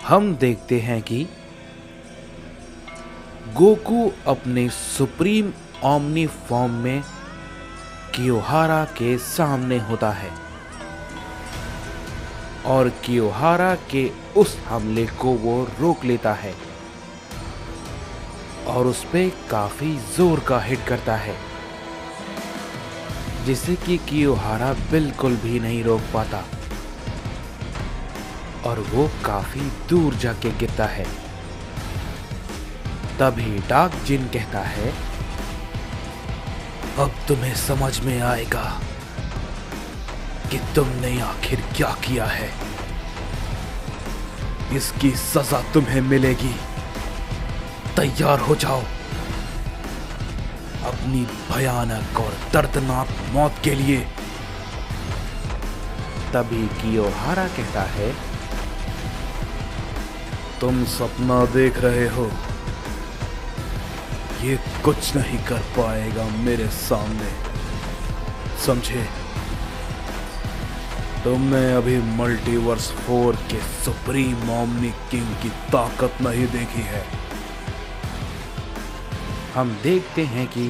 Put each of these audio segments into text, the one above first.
हम देखते हैं कि गोकू अपने सुप्रीम ओमनी फॉर्म में कियोहारा के सामने होता है और कियोहारा के उस हमले को वो रोक लेता है और उस पे काफी जोर का हिट करता है, जिसे कि कियोहारा बिल्कुल भी नहीं रोक पाता और वो काफी दूर जाके गिरता है। तभी डार्क जिन कहता है, अब तुम्हें समझ में आएगा कि तुमने आखिर क्या किया है। इसकी सजा तुम्हें मिलेगी, तैयार हो जाओ अपनी भयानक और दर्दनाक मौत के लिए। तभी कियोहारा कहता है, तुम सपना देख रहे हो, ये कुछ नहीं कर पाएगा मेरे सामने, समझे? तुमने अभी मल्टीवर्स 4 के सुप्रीम ओमनी किंग की ताकत नहीं देखी है। हम देखते हैं कि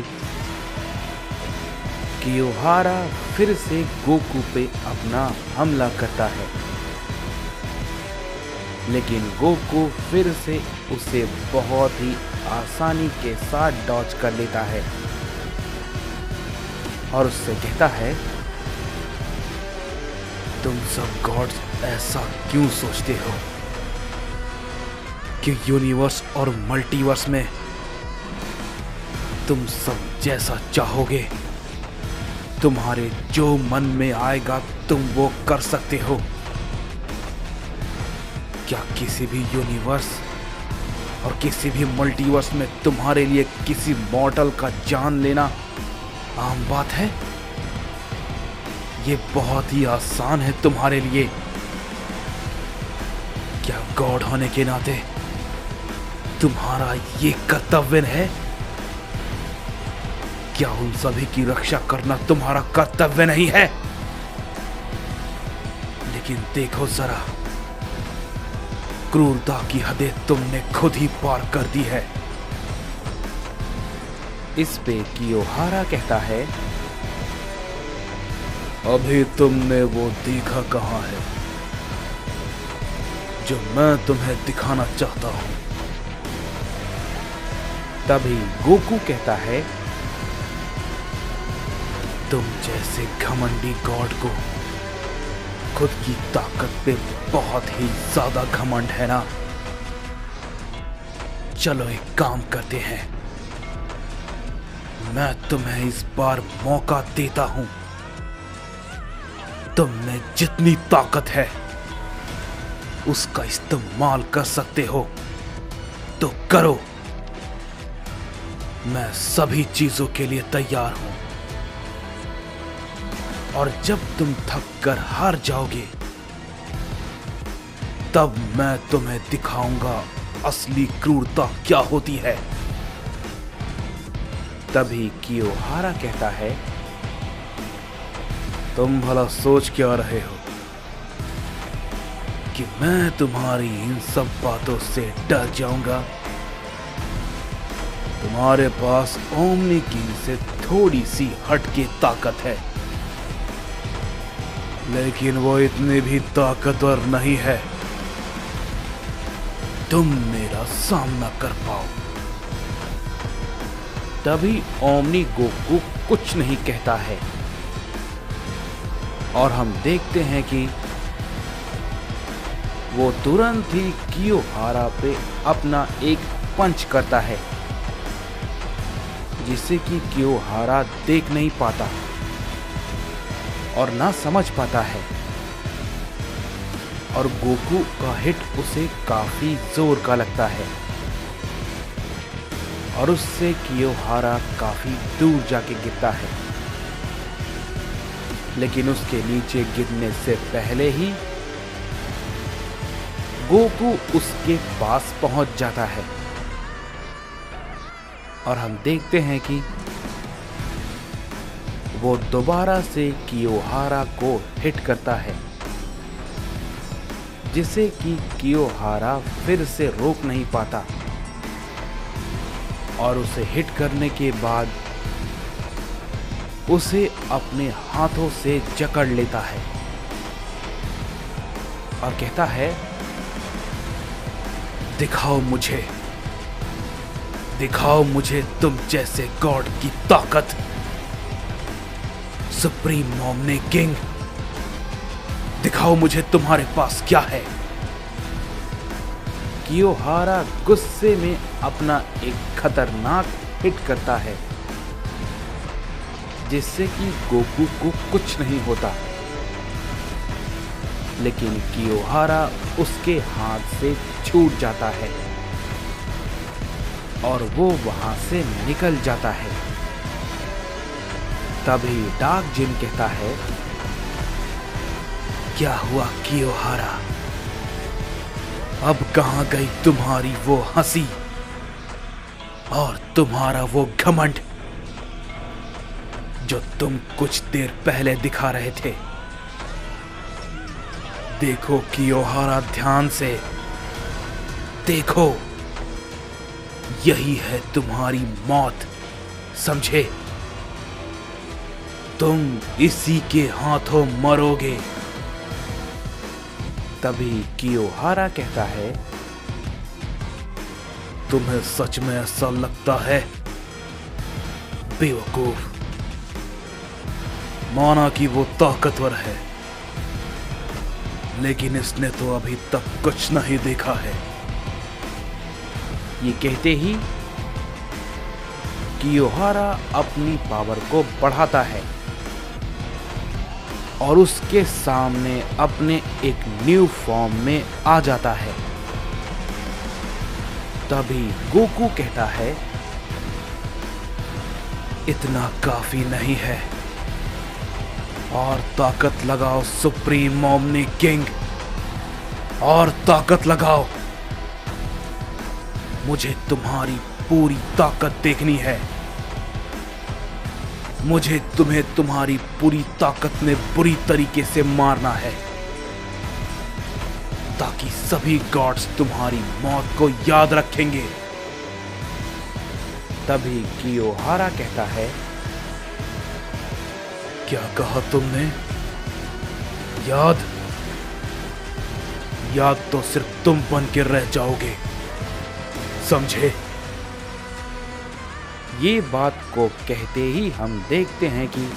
कियोहारा फिर से गोकू पे अपना हमला करता है, लेकिन गोकू फिर से उसे बहुत ही आसानी के साथ डॉज कर लेता है और उससे कहता है, तुम सब गॉड्स ऐसा क्यों सोचते हो कि यूनिवर्स और मल्टीवर्स में तुम सब जैसा चाहोगे, तुम्हारे जो मन में आएगा तुम वो कर सकते हो? क्या किसी भी यूनिवर्स और किसी भी मल्टीवर्स में तुम्हारे लिए किसी मॉर्टल का जान लेना आम बात है? ये बहुत ही आसान है तुम्हारे लिए। क्या गॉड होने के नाते तुम्हारा ये कर्तव्य है? क्या उन सभी की रक्षा करना तुम्हारा कर्तव्य नहीं है? लेकिन देखो जरा, क्रूरता की हदें तुमने खुद ही पार कर दी है। इस पे कियोहारा कहता है, अभी तुमने वो देखा कहां है जो मैं तुम्हें दिखाना चाहता हूं। तभी गोकू कहता है, तुम जैसे घमंडी गॉड को खुद की ताकत पे बहुत ही ज्यादा घमंड है ना? चलो एक काम करते हैं, मैं तुम्हें इस बार मौका देता हूं। तुम में जितनी ताकत है उसका इस्तेमाल कर सकते हो तो करो। मैं सभी चीजों के लिए तैयार हूं और जब तुम थक कर हार जाओगे तब मैं तुम्हें दिखाऊंगा असली क्रूरता क्या होती है। तभी कियोहारा कहता है, तुम भला सोच क्या रहे हो कि मैं तुम्हारी इन सब बातों से डर जाऊंगा? तुम्हारे पास ओमनी किंग से थोड़ी सी हटके ताकत है, लेकिन वो इतनी भी ताकतवर नहीं है तुम मेरा सामना कर पाओ। तभी ओमनी गोकू कुछ नहीं कहता है और हम देखते हैं कि वो तुरंत ही कियोहारा पे अपना एक पंच करता है, जिसे कि कियोहारा देख नहीं पाता और ना समझ पाता है और गोकू का हिट उसे काफी जोर का लगता है और उससे कियोहारा काफी दूर जाके गिरता है, लेकिन उसके नीचे गिरने से पहले ही गोकू उसके पास पहुंच जाता है और हम देखते हैं कि वो दोबारा से कियोहारा को हिट करता है जिसे कि कियोहारा फिर से रोक नहीं पाता और उसे हिट करने के बाद उसे अपने हाथों से जकड़ लेता है और कहता है, दिखाओ मुझे तुम जैसे गॉड की ताकत, सुप्रीम मोमनी किंग। दिखाओ मुझे तुम्हारे पास क्या है। कियोहारा गुस्से में अपना एक खतरनाक हिट करता है जिससे कि गोकू को कुछ नहीं होता, लेकिन कियोहारा उसके हाथ से छूट जाता है और वो वहां से निकल जाता है। तभी डार्क जिन कहता है, क्या हुआ कियोहारा? अब कहां गई तुम्हारी वो हंसी और तुम्हारा वो घमंड जो तुम कुछ देर पहले दिखा रहे थे? देखो कियोहारा, ध्यान से देखो, यही है तुम्हारी मौत, समझे? तुम इसी के हाथों मरोगे। तभी कियोहारा कहता है, तुम्हें सच में ऐसा लगता है? बेवकूफ, माना कि वो ताकतवर है, लेकिन इसने तो अभी तक कुछ नहीं देखा है। ये कहते ही कियोहारा अपनी पावर को बढ़ाता है और उसके सामने अपने एक न्यू फॉर्म में आ जाता है। तभी गोकू कहता है, इतना काफी नहीं है, और ताकत लगाओ सुप्रीम मोमनी किंग, और ताकत लगाओ। मुझे तुम्हारी पूरी ताकत देखनी है। मुझे तुम्हें तुम्हारी पूरी ताकत में बुरी तरीके से मारना है, ताकि सभी गॉड्स तुम्हारी मौत को याद रखेंगे। तभी कियोहारा कहता है, क्या कहा तुमने? याद? याद तो सिर्फ तुम बन के रह जाओगे, समझे? ये बात को कहते ही हम देखते हैं कि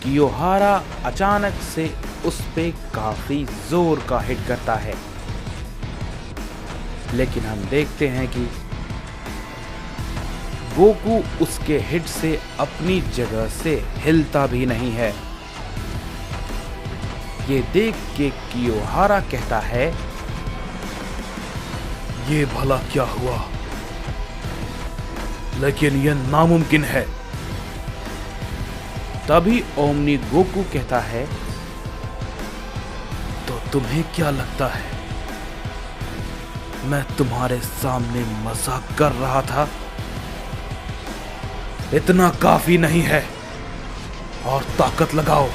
कियोहारा अचानक से उस पे काफी जोर का हिट करता है, लेकिन हम देखते हैं कि गोकू उसके हिट से अपनी जगह से हिलता भी नहीं है। ये देख के कियोहारा कहता है, ये भला क्या हुआ? लेकिन यह नामुमकिन है। तभी ओमनी गोकू कहता है, तो तुम्हें क्या लगता है मैं तुम्हारे सामने मजाक कर रहा था? इतना काफी नहीं है, और ताकत लगाओ।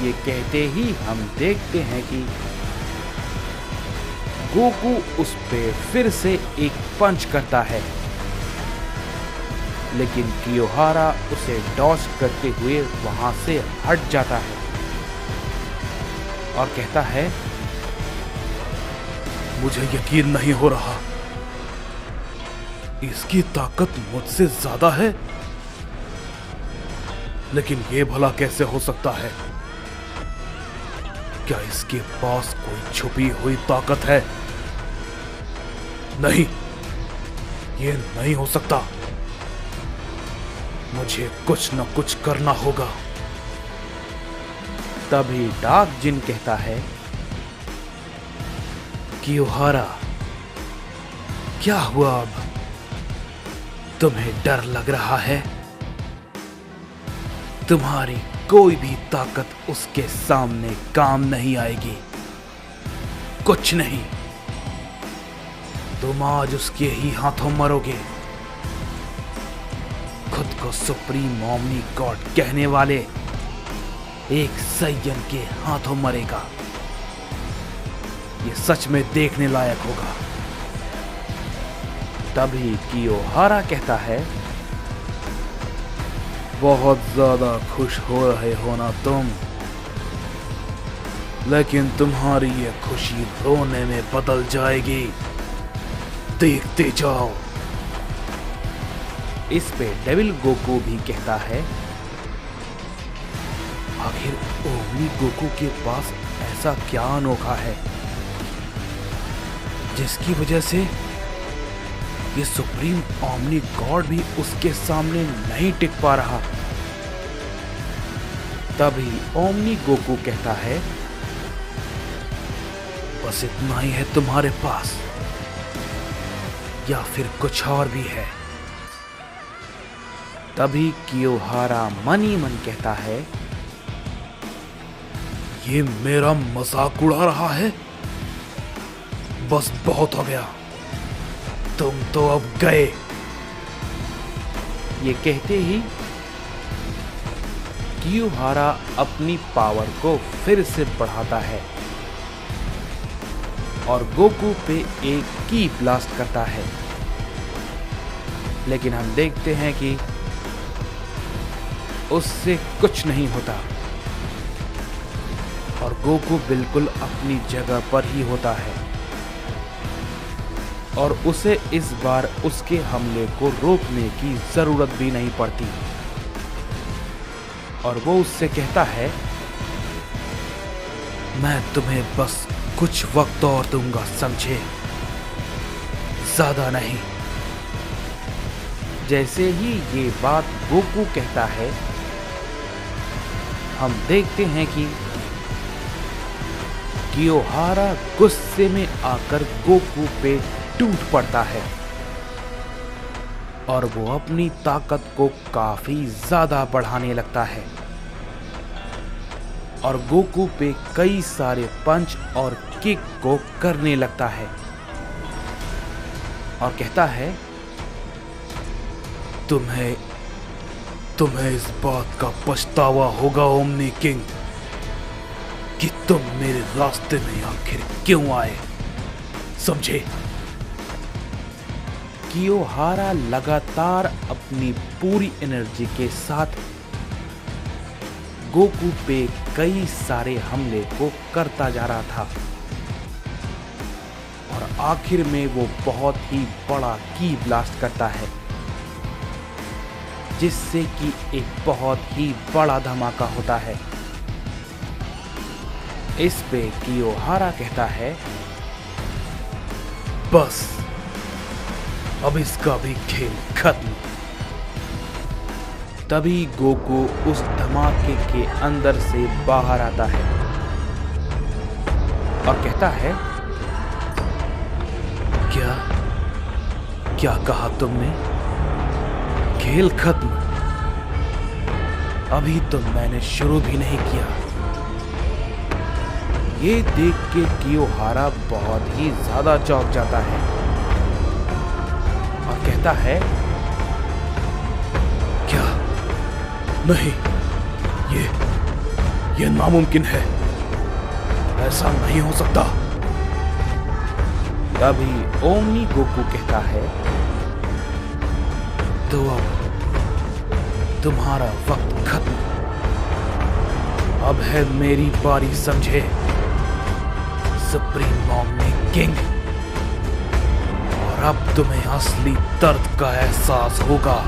ये कहते ही हम देखते हैं कि गोकू उस पे फिर से एक पंच करता है, लेकिन कियोहारा उसे डॉज करते हुए वहां से हट जाता है और कहता है, मुझे यकीन नहीं हो रहा, इसकी ताकत मुझसे ज्यादा है। लेकिन यह भला कैसे हो सकता है? क्या इसके पास कोई छुपी हुई ताकत है? नहीं, ये नहीं हो सकता। मुझे कुछ न कुछ करना होगा। तभी डार्क जिन कहता है, कियोहारा, क्या हुआ? अब तुम्हें डर लग रहा है? तुम्हारी कोई भी ताकत उसके सामने काम नहीं आएगी, कुछ नहीं। तुम आज उसके ही हाथों मरोगे। खुद को सुप्रीम मोमनी गॉड कहने वाले एक सैयन के हाथों मरेगा। ये सच में देखने लायक होगा। तभी कियोहारा कहता है, बहुत ज्यादा खुश हो रहे हो ना तुम, लेकिन तुम्हारी ये खुशी रोने में बदल जाएगी, देखते जाओ। इस पे डेविल गोकू भी कहता है, आखिर ओमनी गोकू के पास ऐसा क्या अनोखा है जिसकी वजह से ये सुप्रीम ओमनी गॉड भी उसके सामने नहीं टिक पा रहा। तभी ओमनी गोकू कहता है, बस इतना ही है तुम्हारे पास या फिर कुछ और भी है? तभी कियोहारा मन ही मन कहता है, ये मेरा मजाक उड़ा रहा है, बस बहुत हो गया, तुम तो अब गए। ये कहते ही कियोहारा अपनी पावर को फिर से बढ़ाता है और गोकू पे एक की ब्लास्ट करता है। लेकिन हम देखते हैं कि उससे कुछ नहीं होता और गोकू बिल्कुल अपनी जगह पर ही होता है और उसे इस बार उसके हमले को रोकने की जरूरत भी नहीं पड़ती। और वो उससे कहता है, मैं तुम्हें बस कुछ वक्त और दूंगा, समझे, ज्यादा नहीं। जैसे ही ये बात गोकू कहता है, हम देखते हैं कि कियोहारा गुस्से में आकर गोकू पे टूट पड़ता है और वो अपनी ताकत को काफी ज्यादा बढ़ाने लगता है और गोकू पे कई सारे पंच और किक को करने लगता है और कहता है, तुम्हें इस बात का पछतावा होगा ओमनी किंग कि तुम मेरे रास्ते में आखिर क्यों आए, समझे। कियोहारा लगातार अपनी पूरी एनर्जी के साथ गोकू पे कई सारे हमले को करता जा रहा था और आखिर में वो बहुत ही बड़ा की ब्लास्ट करता है जिससे कि एक बहुत ही बड़ा धमाका होता है। इस पे कियोहारा कहता है, बस अब इसका भी खेल खत्म। तभी गोकू उस धमाके के अंदर से बाहर आता है और कहता है, क्या कहा तुमने? खेल खत्म? अभी तो मैंने शुरू भी नहीं किया। ये देख के कियोहारा बहुत ही ज्यादा चौंक जाता है और कहता है, क्या? नहीं, ये नामुमकिन है, ऐसा नहीं हो सकता। तभी ओमनी गोकू कहता है, तो अब तुम्हारा वक्त खत्म, अब है मेरी बारी, समझे, सुप्रीम ओमनी किंग। और अब तुम्हें असली दर्द का एहसास होगा।